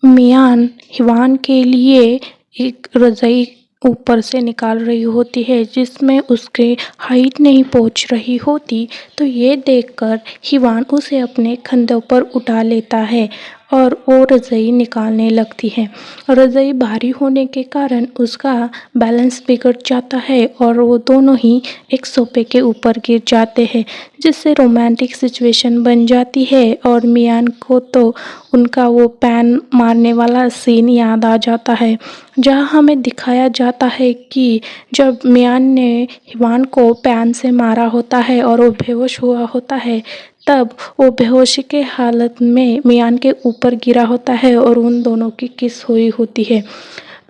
मियान हिवान के लिए एक रज़ाई ऊपर से निकाल रही होती है जिसमें उसके हाइट नहीं पहुंच रही होती। तो ये देखकर हिवान उसे अपने कंधों पर उठा लेता है और वो रज़ाई निकालने लगती है। रज़ाई भारी होने के कारण उसका बैलेंस बिगड़ जाता है और वो दोनों ही एक सोफे के ऊपर गिर जाते हैं, जिससे रोमांटिक सिचुएशन बन जाती है। और मियान को तो उनका वो पैन मारने वाला सीन याद आ जाता है, जहाँ हमें दिखाया जाता है कि जब मियान ने हिवान को पैन से मारा होता है और वो बेहोश हुआ होता है, तब वो बेहोशी के हालत में मियान के ऊपर गिरा होता है और उन दोनों की किस हुई होती है।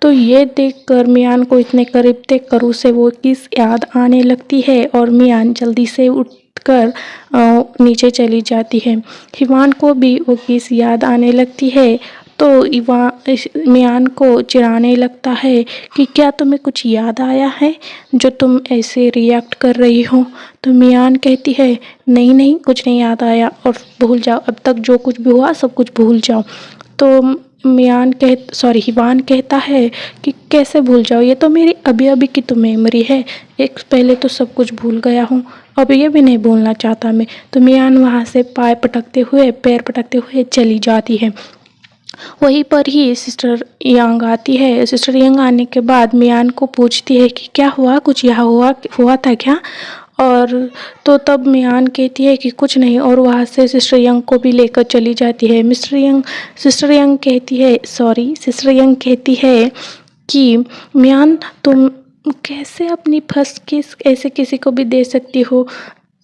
तो ये देखकर मियान को इतने करीब देखकर उसे वो किस याद आने लगती है और मियान जल्दी से उठकर नीचे चली जाती है। हिवान को भी वो किस याद आने लगती है, तो मियान को चिढ़ाने लगता है कि क्या तुम्हें कुछ याद आया है जो तुम ऐसे रिएक्ट कर रही हो। तो मियान कहती है नहीं नहीं, कुछ नहीं याद आया और भूल जाओ, अब तक जो कुछ भी हुआ सब कुछ भूल जाओ। तो हिवान कहता है कि कैसे भूल जाओ, ये तो मेरी अभी अभी की तो मेमोरी है, एक पहले तो सब कुछ भूल गया हूँ, अब ये भी नहीं भूलना चाहता मैं। तो मियान वहाँ से पैर पटकते हुए चली जाती है। वहीं पर ही सिस्टर यंग आती है। सिस्टर यंग आने के बाद मियान को पूछती है कि क्या हुआ, कुछ यहाँ हुआ था क्या। और तो तब मियान कहती है कि कुछ नहीं, और वहाँ से सिस्टर यंग को भी लेकर चली जाती है। सिस्टर यंग कहती है कि मियान तुम कैसे अपनी फर्स्ट किस ऐसे किसी को भी दे सकती हो।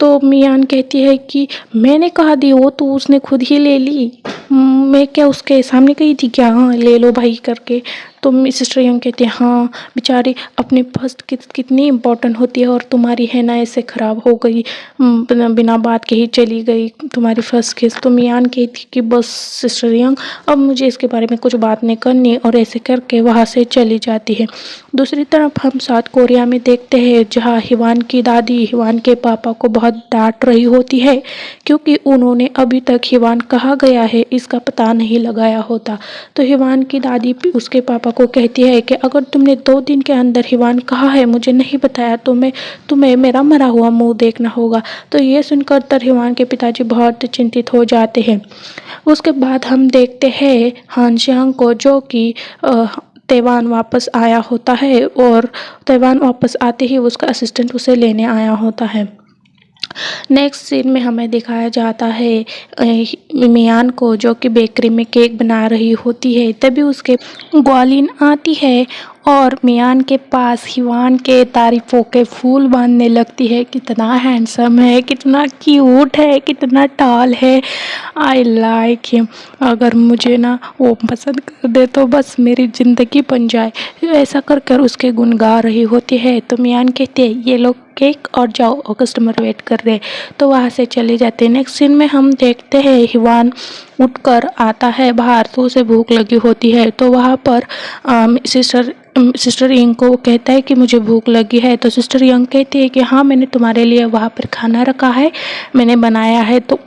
तो मियान कहती है कि मैंने कहा दी, वो तो उसने खुद ही ले ली, मैं क्या उसके सामने कही थी क्या, हाँ ले लो भाई करके। तो सिस्टर यंग कहती है हाँ बेचारी अपनी फर्स्ट किस कितनी इम्पोर्टेंट होती है और तुम्हारी है ना ऐसे ख़राब हो गई, बिना बात के ही चली गई तुम्हारी फर्स्ट किस। तो मियान कहती कि बस सिस्टर यंग, अब मुझे इसके बारे में कुछ बात नहीं करनी, और ऐसे करके वहाँ से चली जाती है। दूसरी तरफ हम साउथ कोरिया में देखते हैं, जहाँ हिवान की दादी हिवान के पापा को बहुत डांट रही होती है, क्योंकि उन्होंने अभी तक हिवान कहाँ गया है इसका पता नहीं लगाया होता। तो हिवान की दादी उसके पापा को कहती है कि अगर तुमने 2 दिन के अंदर हिवान कहाँ है मुझे नहीं बताया तो तुम्हें मेरा मरा हुआ मुंह देखना होगा। तो ये सुनकर हिवान के पिताजी बहुत चिंतित हो जाते हैं। उसके बाद हम देखते हैं हान जियांग को, जो कि तैवान वापस आया होता है, और तैवान वापस आते ही उसका असिस्टेंट उसे लेने आया होता है। नेक्स्ट सीन में हमें दिखाया जाता है मियान को, जो कि बेकरी में केक बना रही होती है। तभी उसके ग्वालिन आती है और मियान के पास हिवान के तारीफों के फूल बांधने लगती है, कितना हैंडसम है, कितना क्यूट है, कितना टॉल है, आई लाइक हिम, अगर मुझे ना वो पसंद कर दे तो बस मेरी ज़िंदगी बन जाए। ऐसा कर कर उसके गुण गा रही होती है। तो मियान कहते हैं ये लोग केक और जाओ, और कस्टमर वेट कर रहे, तो वहाँ से चले जाते हैं। नेक्स्ट सीन में हम देखते हैं हिवान उठकर आता है बाहर, तो उसे भूख लगी होती है। तो वहाँ पर सिस्टर यंग को कहता है कि मुझे भूख लगी है। तो सिस्टर यंग कहती है कि हाँ मैंने तुम्हारे लिए वहाँ पर खाना रखा है, मैंने बनाया है। तो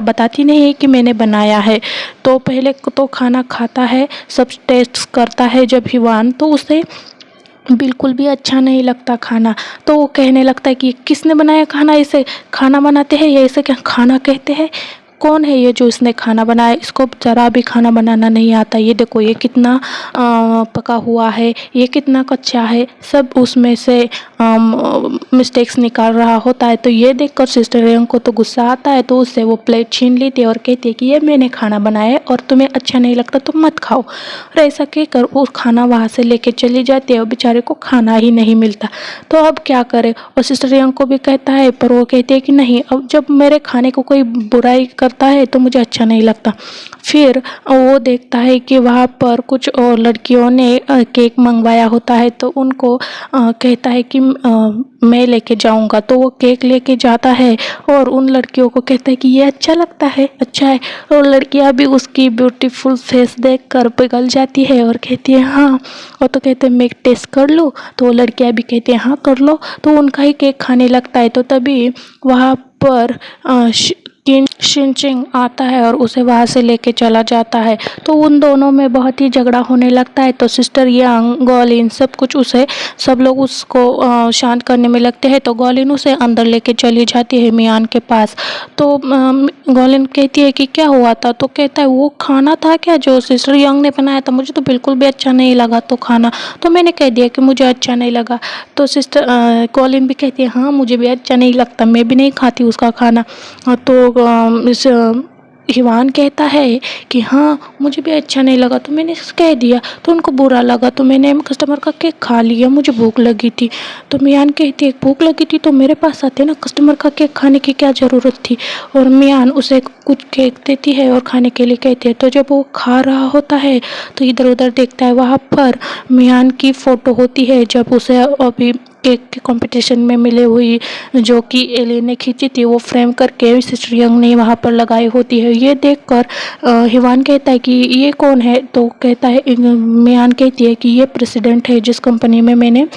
बताती नहीं है कि मैंने बनाया है। तो पहले तो खाना खाता है, सब टेस्ट करता है जब हिवान, तो उसे बिल्कुल भी अच्छा नहीं लगता खाना। तो वो कहने लगता है कि किसने बनाया खाना, इसे खाना बनाते हैं या इसे क्या खाना कहते हैं, कौन है ये जो इसने खाना बनाया, इसको ज़रा भी खाना बनाना नहीं आता, ये देखो ये कितना पका हुआ है, ये कितना कच्चा है, सब उसमें से मिस्टेक्स निकाल रहा होता है। तो ये देखकर सिस्टर यंग को तो गुस्सा आता है, तो उससे वो प्लेट छीन लेती है और कहती है कि ये मैंने खाना बनाया है और तुम्हें अच्छा नहीं लगता तो मत खाओ। और ऐसा कहकर वो खाना वहाँ से लेके चली जाती है और बेचारे को खाना ही नहीं मिलता। तो अब क्या करे, और सिस्टर यंग को भी कहता है, पर वो कहती है कि नहीं, अब जब मेरे खाने को कोई बुराई करता है तो मुझे अच्छा नहीं लगता। फिर वो देखता है कि वहाँ पर कुछ और लड़कियों ने केक मंगवाया होता है, तो उनको कहता है कि मैं लेके जाऊंगा। तो वो केक लेके जाता है और उन लड़कियों को कहता है कि ये अच्छा लगता है, अच्छा है। और लड़कियां भी उसकी ब्यूटीफुल फेस देखकर पिघल जाती है और कहती है हाँ, और तो कहते हैं मैं टेस्ट कर लूँ। तो वो लड़कियां भी कहती है हाँ कर लो। तो उनका ही केक खाने लगता है। तो तभी वहाँ पर शिनचिंग आता है और उसे वहाँ से लेके चला जाता है। तो उन दोनों में बहुत ही झगड़ा होने लगता है। तो सिस्टर यंग, गॉलिन सब लोग उसको शांत करने में लगते हैं। तो गॉलिन उसे अंदर लेके चली जाती है मियान के पास। तो गॉलिन कहती है कि क्या हुआ था? तो कहता है वो खाना था क्या जो सिस्टर यंग ने बनाया था, मुझे तो बिल्कुल भी अच्छा नहीं लगा। तो खाना तो मैंने कह दिया कि मुझे अच्छा नहीं लगा। तो सिस्टर गॉलिन भी कहती है हाँ मुझे भी अच्छा नहीं लगता, मैं भी नहीं खाती उसका खाना। तो हिवान कहता है कि हाँ मुझे भी अच्छा नहीं लगा, तो मैंने कह दिया। तो उनको बुरा लगा, तो मैंने कस्टमर का केक खा लिया, मुझे भूख लगी थी। तो मियान कहती है भूख लगी थी तो मेरे पास आते ना, कस्टमर का केक खाने की क्या ज़रूरत थी। और मियान उसे कुछ केक देती है और खाने के लिए कहती है। तो जब वो खा रहा होता है तो इधर उधर देखता है, वहाँ पर मियान की फ़ोटो होती है जब उसे अभी केक के कंपटीशन में मिली हुई, जो कि एलिन ने खींची थी, वो फ्रेम करके सिस्टर यंग ने वहाँ पर लगाई होती है। ये देखकर हिवान कहता है कि ये कौन है? तो कहता है मियान कहती है कि ये प्रेसिडेंट है, जिस कंपनी में मैंने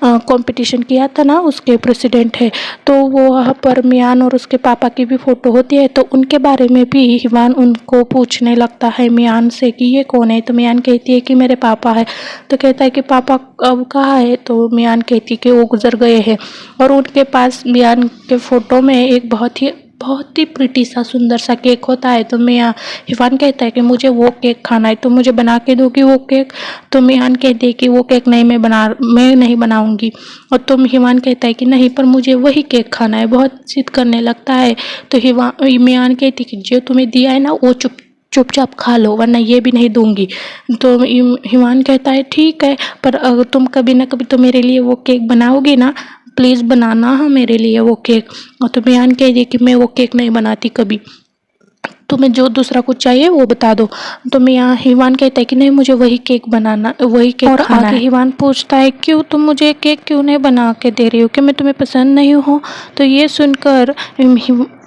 कंपटीशन किया था ना उसके प्रेसिडेंट है। तो वो वहाँ पर मियान और उसके पापा की भी फ़ोटो होती है। तो उनके बारे में भी हिवान उनको पूछने लगता है मियान से कि ये कौन है। तो मियान कहती है कि मेरे पापा है। तो कहता है कि पापा अब कहाँ है? तो मियान कहती है कि वो गुजर गए हैं। और उनके पास मियान के फ़ोटो में एक बहुत ही प्रिटी सा सुंदर सा केक होता है। तो हिवान कहता है कि मुझे वो केक खाना है, तो मुझे बना के दोगी वो केक? तो मियान कहती है कि वो केक नहीं, मैं नहीं बनाऊंगी। और तो हिवान कहता है कि नहीं पर मुझे वही केक खाना है, बहुत जिद करने लगता है। तो मियान कहती है कि जो तुम्हें दिया है ना वो चुपचाप खा लो, वरना ये भी नहीं दूंगी। तो हिमान कहता है ठीक है, पर अगर तुम कभी ना कभी तो मेरे लिए वो केक बनाओगी ना, प्लीज़ बनाना हाँ मेरे लिए वो केक। और तो मियान कह दी कि मैं वो केक नहीं बनाती कभी, तुम्हें जो दूसरा कुछ चाहिए वो बता दो। तो हिवान कहता है कि नहीं मुझे वही केक बनाना, वही केक और खाना है। हिवान पूछता है क्यों, तुम मुझे केक क्यों नहीं बना के दे रही हो, कि मैं तुम्हें पसंद नहीं हूँ? तो ये सुनकर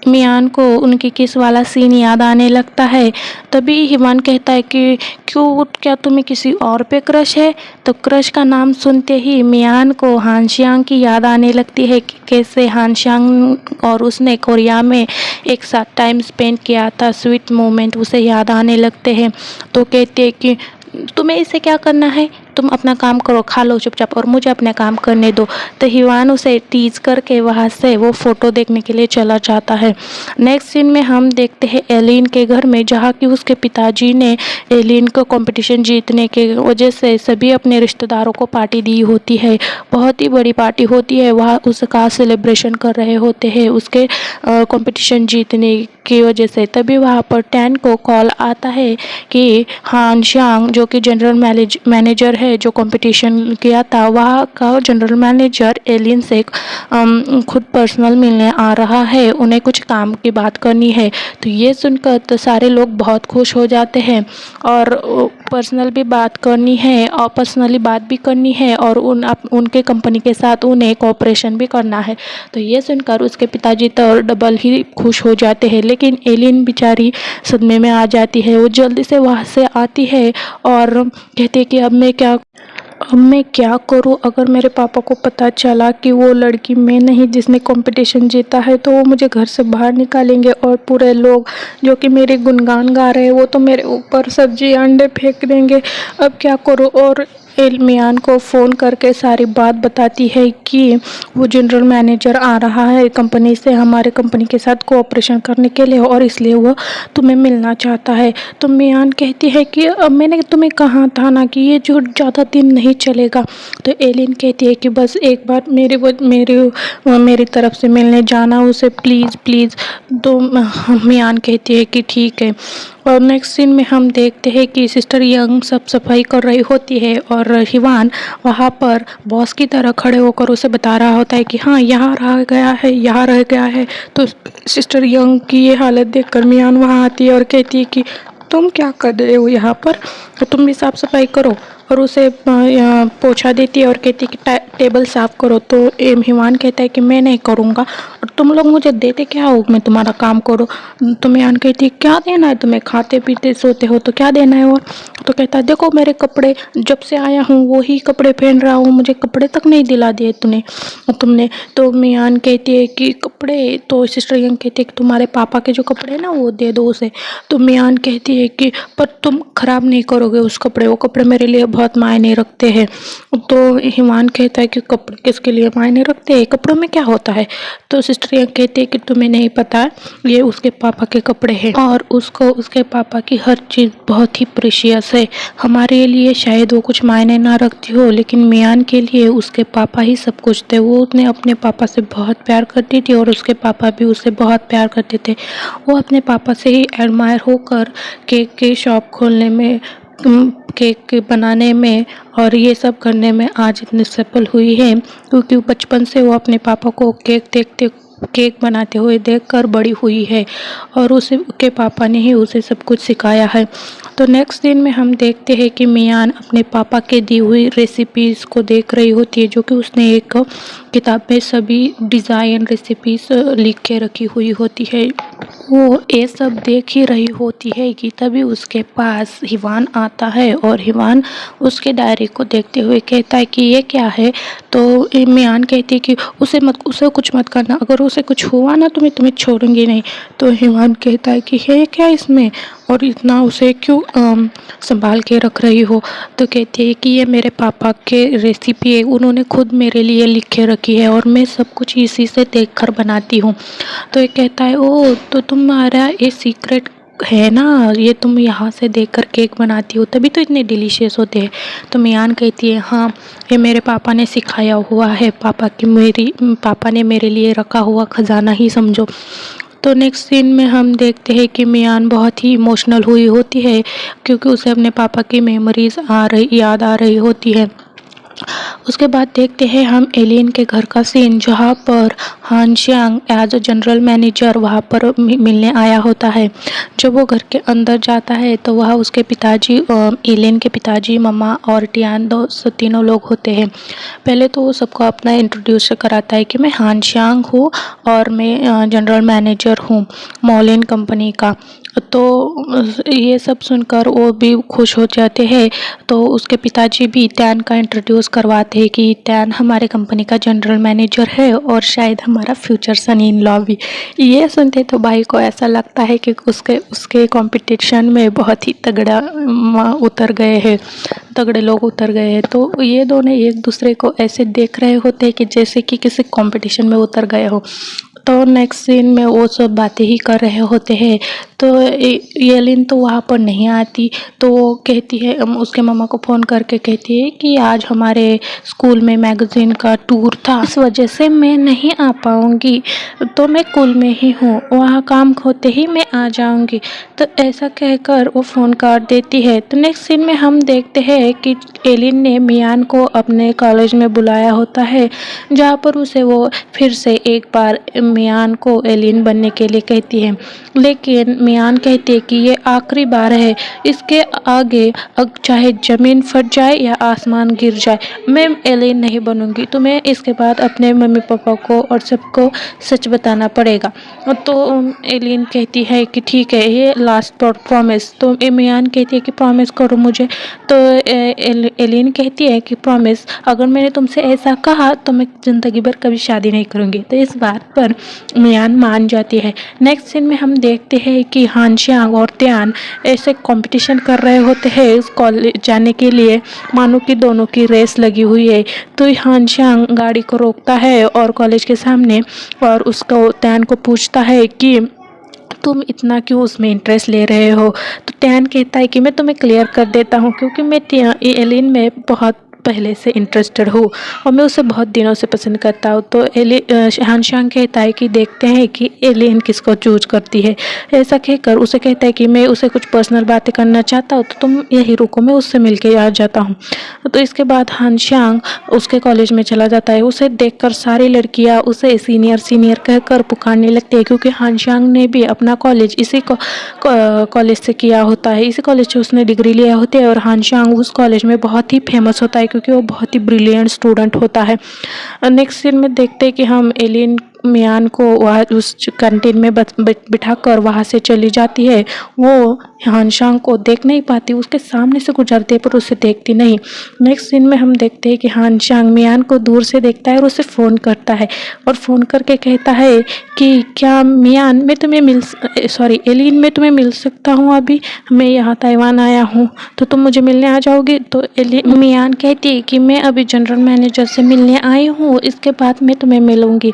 मियान को उनकी किस वाला सीन याद आने लगता है। तभी हिवान कहता है कि क्या तुम्हें किसी और पे क्रश है? तो क्रश का नाम सुनते ही मियान को हानशियांग की याद आने लगती है कि कैसे हानशियांग और उसने कोरिया में एक साथ टाइम स्पेंड किया था, स्वीट मोमेंट उसे याद आने लगते हैं। तो कहते हैं कि तुम्हें इसे क्या करना है, तुम अपना काम करो, खा लो चुपचाप और मुझे अपने काम करने दो। तो हिवान उसे टीज करके वहाँ से वो फ़ोटो देखने के लिए चला जाता है। नेक्स्ट सीन में हम देखते हैं एलिन के घर में, जहाँ की उसके पिताजी ने एलिन को कंपटीशन जीतने के वजह से सभी अपने रिश्तेदारों को पार्टी दी होती है। बहुत ही बड़ी पार्टी होती है, वहाँ उसका सेलिब्रेशन कर रहे होते हैं उसके कंपटीशन जीतने की वजह से। तभी वहाँ पर टैन को कॉल आता है कि हानशियांग जो कि जनरल मैनेजर है जो कंपटीशन किया था, वहाँ का जनरल मैनेजर एलिन से खुद पर्सनल मिलने आ रहा है, उन्हें कुछ काम की बात करनी है। तो ये सुनकर तो सारे लोग बहुत खुश हो जाते हैं और पर्सनल भी बात करनी है और पर्सनली बात भी करनी है और उनके कंपनी के साथ उन्हें कोऑपरेशन भी करना है। तो ये सुनकर उसके पिताजी तो डबल ही खुश हो जाते हैं, लेकिन एलिन बेचारी सदमे में आ जाती है। वो जल्दी से वहाँ से आती है और कहती है कि अब मैं क्या करूँ, अगर मेरे पापा को पता चला कि वो लड़की मैं नहीं जिसने कंपटीशन जीता है, तो वो मुझे घर से बाहर निकालेंगे और पूरे लोग जो कि मेरे गुणगान गा रहे हैं वो तो मेरे ऊपर सब्जी अंडे फेंक देंगे। अब क्या करूँ? और मियान को फ़ोन करके सारी बात बताती है कि वो जनरल मैनेजर आ रहा है कंपनी से हमारे कंपनी के साथ कोऑपरेशन करने के लिए और इसलिए वो तुम्हें मिलना चाहता है। तो मियान कहती है कि अब मैंने तुम्हें कहा था ना कि ये जो ज़्यादा दिन नहीं चलेगा। तो एलिन कहती है कि बस एक बार मेरी तरफ से मिलने जाना उसे, प्लीज़ प्लीज़। तो मियान कहती है कि ठीक है। और नेक्स्ट सीन में हम देखते हैं कि सिस्टर यंग सब सफाई कर रही होती है और हिवान वहाँ पर बॉस की तरह खड़े होकर उसे बता रहा होता है कि हाँ यहाँ रह गया है, यहाँ रह गया है। तो सिस्टर यंग की ये हालत देखकर मियान वहाँ आती है और कहती है कि तुम क्या कर रहे हो यहाँ पर, तो तुम भी साफ सफाई करो। और उसे पोछा देती है और कहती है कि टेबल साफ़ करो। तो हिमान कहता है कि मैं नहीं करूँगा और तुम लोग मुझे देते क्या हो, मैं तुम्हारा काम करूँ। तो मियान कहती है क्या देना है तुम्हें, खाते पीते सोते हो तो क्या देना है। और तो कहता है देखो मेरे कपड़े, जब से आया हूँ वही कपड़े पहन रहा हूँ, मुझे कपड़े तक नहीं दिला दिए तुमने। तो मियान कहती है कि कपड़े, तो सिस्टर यंग कहती है कि तुम्हारे पापा के जो कपड़े हैं ना वो दे दो उसे। तो मियान कहती है कि पर तुम खराब नहीं करोगे उस कपड़े, वो कपड़े मेरे लिए बहुत मायने रखते हैं। तो हिमान कहता है कि कपड़े किसके लिए मायने रखते हैं, कपड़ों में क्या होता है। तो सिस्टर यंग कहती है कि तुम्हें नहीं पता, ये उसके पापा के कपड़े हैं और उसको उसके पापा की हर चीज़ बहुत ही प्रीशियस है। हमारे लिए शायद वो कुछ मायने ना रखती हो, लेकिन मियान के लिए उसके पापा ही सब कुछ थे। वो उन्हें अपने पापा से बहुत प्यार करती थी और उसके पापा भी उससे बहुत प्यार करते थे। वो अपने पापा से ही एडमायर होकर केक की शॉप खोलने में, केक बनाने में और ये सब करने में आज इतनी सफल हुई है, क्योंकि बचपन से वो अपने पापा को केक बनाते हुए देखकर बड़ी हुई है और उसे के पापा ने ही उसे सब कुछ सिखाया है। तो नेक्स्ट दिन में हम देखते हैं कि मियान अपने पापा के दी हुई रेसिपीज़ को देख रही होती है, जो कि उसने एक किताब में सभी डिज़ाइन रेसिपीज़ लिख के रखी हुई होती है। वो ये सब देख ही रही होती है कि तभी उसके पास हिवान आता है और हिवान उसके डायरी को देखते हुए कहता है कि ये क्या है। तो मियान कहती है कि उसे कुछ मत करना, अगर उसे कुछ हुआ ना तो मैं तुम्हें छोड़ूंगी नहीं। तो हिवान कहता है कि है क्या इसमें और इतना उसे क्यों संभाल के रख रही हो। तो कहती है कि ये मेरे पापा के रेसिपी है, उन्होंने खुद मेरे लिए लिख के रखी है और मैं सब कुछ इसी से देखकर बनाती हूँ। तो ये कहता है ओ तो तुम्हारा ये सीक्रेट है ना, ये तुम यहाँ से देखकर केक बनाती हो तभी तो इतने डिलीशियस होते हैं। तो मियान कहती है हाँ, ये मेरे पापा ने सिखाया हुआ है, पापा ने मेरे लिए रखा हुआ खजाना ही समझो। तो नेक्स्ट सीन में हम देखते हैं कि मियान बहुत ही इमोशनल हुई होती है, क्योंकि उसे अपने पापा की मेमोरीज याद आ रही होती है। उसके बाद देखते हैं हम एलियन के घर का सीन, जहाँ पर Han Shiang as a general manager वहाँ पर मिलने आया होता है। जब वो घर के अंदर जाता है तो वह उसके पिताजी, एलियन के पिताजी, मम्मा और टियान तीनों लोग होते हैं। पहले तो वो सबको अपना इंट्रोड्यूस कराता है कि मैं हान शियांग हूँ और मैं जनरल मैनेजर हूँ मॉलिन कंपनी का। तो ये सब सुनकर वो भी खुश हो जाते हैं। तो उसके पिताजी भी टैन का इंट्रोड्यूस करवाते हैं कि टैन हमारे कंपनी का जनरल मैनेजर है और शायद हमारा फ्यूचर सन इन लॉ भी। ये सुनते तो भाई को ऐसा लगता है कि उसके कंपटीशन में बहुत ही तगड़े लोग उतर गए हैं। तो ये दोनों एक दूसरे को ऐसे देख रहे होते हैं कि जैसे कि किसी कंपटीशन में उतर गए हो। तो नेक्स्ट सीन में वो सब बातें ही कर रहे होते हैं। तो येलिन तो वहाँ पर नहीं आती, तो वो कहती है, उसके मम्मा को फ़ोन करके कहती है कि आज हमारे स्कूल में मैगज़ीन का टूर था, इस वजह से मैं नहीं आ पाऊँगी, तो मैं स्कूल में ही हूँ, वहाँ काम होते ही मैं आ जाऊँगी। तो ऐसा कहकर वो फ़ोन काट देती है। तो नेक्स्ट सीन में हम देखते हैं कि एलिन ने मियान को अपने कॉलेज में बुलाया होता है, जहाँ पर उसे वो फिर से एक बार मियान को एलिन बनने के लिए कहती है। लेकिन मियान कहती है कि ये आखिरी बार है, इसके आगे चाहे ज़मीन फट जाए या आसमान गिर जाए, मैं एलिन नहीं बनूंगी। तो मैं इसके बाद अपने मम्मी पापा को और सबको सच बताना पड़ेगा। तो एलिन कहती है कि ठीक है, ये लास्ट प्रॉमिस। तो मियान कहती है कि प्रॉमिस करो मुझे। तो एलिन कहती है कि प्रॉमिस, अगर मैंने तुमसे ऐसा कहा तो मैं ज़िंदगी भर कभी शादी नहीं करूँगी। तो इस बात पर मियान मान जाती है। नेक्स्ट सीन में हम देखते हैं कि हान शियांग और त्यान ऐसे कंपटीशन कर रहे होते हैं इस कॉलेज जाने के लिए, मानो कि दोनों की रेस लगी हुई है। तो हान शियांग गाड़ी को रोकता है और कॉलेज के सामने, और उसको त्यान को पूछता है कि तुम इतना क्यों उसमें इंटरेस्ट ले रहे हो। तो टैन कहता है कि मैं तुम्हें क्लियर कर देता हूँ, क्योंकि मैं एलिन में बहुत पहले से इंटरेस्टेड हूँ और मैं उसे बहुत दिनों से पसंद करता हूँ। तो हान शियांग कहता है कि देखते हैं कि एलिन किसको चूज करती है। ऐसा कहकर उसे कहता है कि मैं उसे कुछ पर्सनल बातें करना चाहता हूँ, तो तुम यही रुको, मैं उससे मिलके आ जाता हूँ। तो इसके बाद हान शियांग उसके कॉलेज में चला जाता है। उसे देखकर सारी लड़कियाँ उसे सीनियर कहकर पुकारने लगती है, क्योंकि हान शियांग ने भी अपना कॉलेज इसी कॉलेज से किया होता है, इसी कॉलेज से उसने डिग्री लिया होती है। और हान शियांग उस कॉलेज में बहुत ही फेमस होता है, क्योंकि वो बहुत ही ब्रिलियंट स्टूडेंट होता है। नेक्स्ट सीन में देखते हैं कि हम एलिन मियान को वह उस कैंटीन में बिठाकर वहाँ से चली जाती है। वो हानशांग को देख नहीं पाती, उसके सामने से गुजरते पर उसे देखती नहीं। नेक्स्ट सीन में हम देखते हैं कि हानशांग मियान को दूर से देखता है और उसे फ़ोन करता है और फ़ोन करके कहता है कि क्या मियान मैं तुम्हें एलिन मैं तुम्हें मिल सकता हूँ अभी? मैं यहाँ ताइवान आया हूँ, तो तुम मुझे मिलने आ जाओगी? तो मियान कहती है कि मैं अभी जनरल मैनेजर से मिलने आई हूँ, इसके बाद मैं तुम्हें मिलूँगी।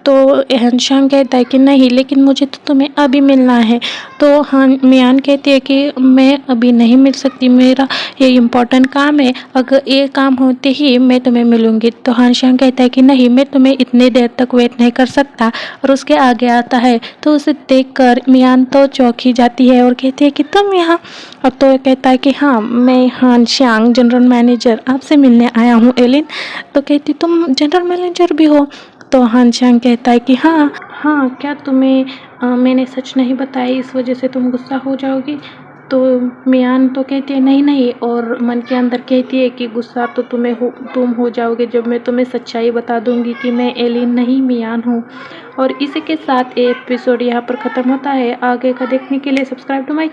तो हानशांग कहता है कि नहीं, लेकिन मुझे तो तुम्हें अभी मिलना है। तो मियान कहती है कि मैं अभी नहीं मिल सकती, मेरा ये इम्पोर्टेंट काम है, अगर ये काम होते ही मैं तुम्हें मिलूँगी। तो हानशांग कहता है कि नहीं, मैं तुम्हें इतनी देर तक वेट नहीं कर सकता, और उसके आगे आता है। तो उसे देखकर मियान तो चौंकी जाती है और कहती है कि तुम यहाँ? और तो कहता है कि हाँ, मैं हानशांग जनरल मैनेजर आपसे मिलने आया हूँ एलिन। तो कहती तुम जनरल मैनेजर भी हो? तो हानशांग कहता है कि हाँ हाँ, क्या तुम्हें मैंने सच नहीं बताया, इस वजह से तुम गुस्सा हो जाओगी? तो मियान तो कहती है नहीं नहीं, और मन के अंदर कहती है कि गुस्सा तो तुम हो जाओगे जब मैं तुम्हें सच्चाई बता दूंगी कि मैं एलिन नहीं मियान हूँ। और इसी के साथ ये एपिसोड यहाँ पर ख़त्म होता है। आगे का देखने के लिए सब्सक्राइब टू माई